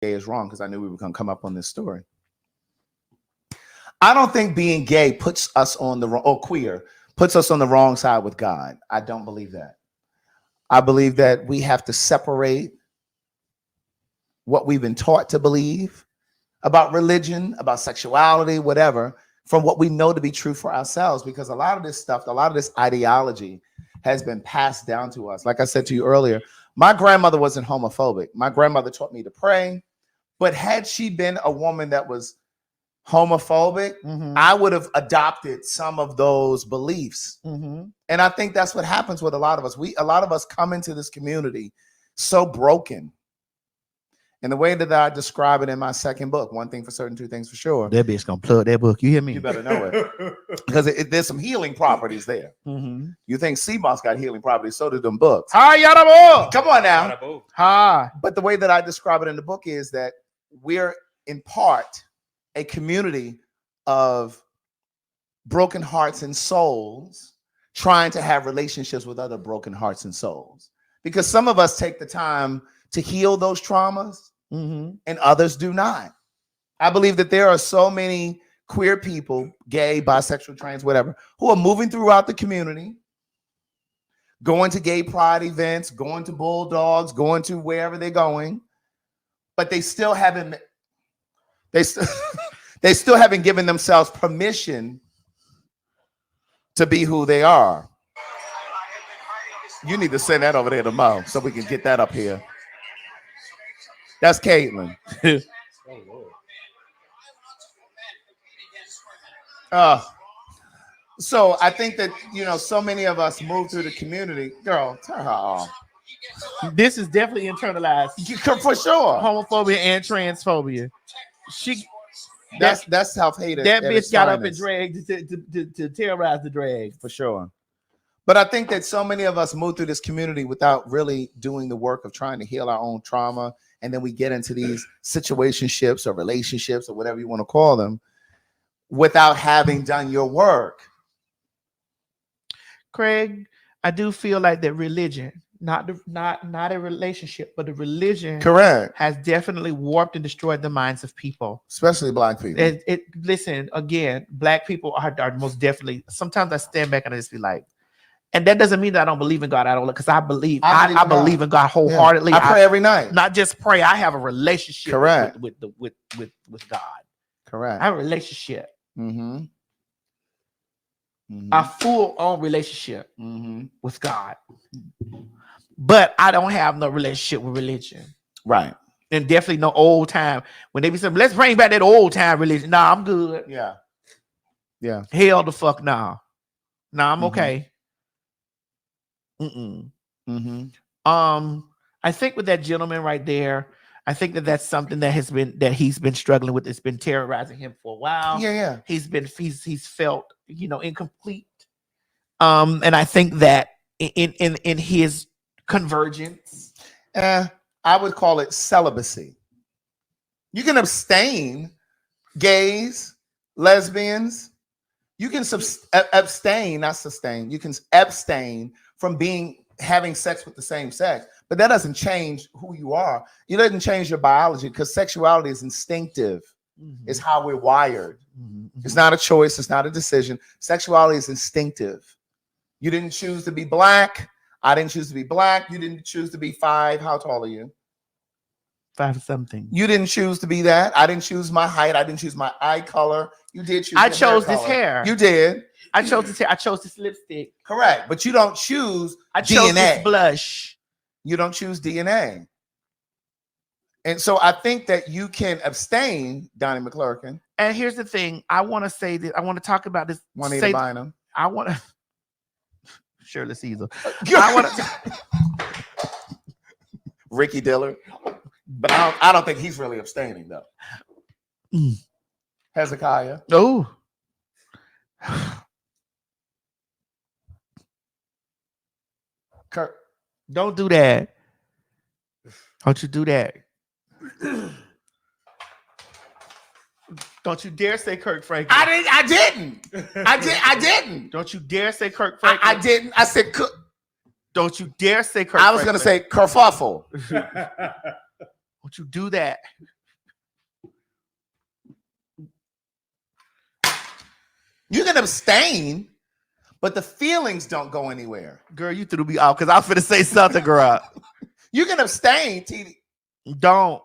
gay is wrong because I knew we were going to come up on this story. I don't think being gay puts us on the wrong, or queer puts us on the wrong side with God. I don't believe that. I believe that we have to separate what we've been taught to believe about religion, about sexuality, whatever, from what we know to be true for ourselves, because a lot of this stuff, a lot of this ideology has been passed down to us. Like I said to you earlier, my grandmother wasn't homophobic. My grandmother taught me to pray, but had she been a woman that was homophobic, I would have adopted some of those beliefs. And I think that's what happens with a lot of us. A lot of us come into this community so broken. And the way that I describe it in my second book, One Thing for Certain, Two Things for Sure. That bitch gonna plug that book. You hear me? You better know it. Because there's some healing properties there. You think sea moss got healing properties, so did them books. Hi, yada. Come on now. Hi. But the way that I describe it in the book is that we're in part a community of broken hearts and souls trying to have relationships with other broken hearts and souls. Because some of us take the time to heal those traumas and others do not. I believe that there are so many queer people, gay, bisexual, trans, whatever, who are moving throughout the community, going to gay pride events, going to Bulldogs, going to wherever they're going, but they still haven't they still haven't given themselves permission to be who they are. You need to send that over there to Mo so we can get that up here. That's Caitlin. So I think that, so many of us move through the community. Girl, turn her off. This is definitely internalized. For sure. Homophobia and transphobia. That's self-hate. That bitch got up and dragged to terrorize the drag. For sure. But I think that so many of us move through this community without really doing the work of trying to heal our own trauma. And then we get into these situationships or relationships or whatever you want to call them without having done your work. Craig, I do feel like that religion, not a relationship, but a religion, correct, has definitely warped and destroyed the minds of people, especially Black people. Listen, again, Black people are most definitely. Sometimes I stand back and I just be like, and that doesn't mean that I don't believe in God. I don't, because I believe in God wholeheartedly. Yeah. I pray every night. Not just pray. I have a relationship. Correct. with God. Correct. I have a relationship. A full-on relationship with God. But I don't have no relationship with religion. Right. And definitely no old time. When they be saying, let's bring back that old time religion. Nah, I'm good. Yeah. Yeah. Hell the fuck nah. Nah, I'm okay. I think with that gentleman right there, I think that's something that he's been struggling with. It's been terrorizing him for a while. Yeah. He's felt, incomplete. And I think that in his convergence, I would call it celibacy. You can abstain, gays, lesbians. You can abstain, not sustain. You can abstain from having sex with the same sex, but that doesn't change who you are. It doesn't change your biology, because sexuality is instinctive. It's how we're wired. It's not a choice. It's not a decision. Sexuality is instinctive. You didn't choose to be Black. I didn't choose to be Black. You didn't choose to be 5. How tall are you? 5 something. You didn't choose to be that. I didn't choose my height. I didn't choose my eye color. You did choose. I chose this hair. You did. I chose this hair. I chose this lipstick. Correct. But you don't choose I chose DNA. This blush. You don't choose DNA. And so I think that you can abstain, Donnie McClurkin. And here's the thing. I want to say that. I want to talk about this. Juanita Bynum. I want to. Shirley Caesar. I want to. Ricky Dillard. But I don't think he's really abstaining, though. Hezekiah. Oh. Kirk. Don't do that. Don't you do that. Don't you dare say Kirk Franklin. I didn't. Don't you dare say Kirk Franklin. I didn't. I said Cook. Don't you dare say Kirk I was going to say kerfuffle. Don't Would you do that? You can abstain, but the feelings don't go anywhere. Girl, you threw me off because I was finna say something, girl. You can abstain, TD. Don't.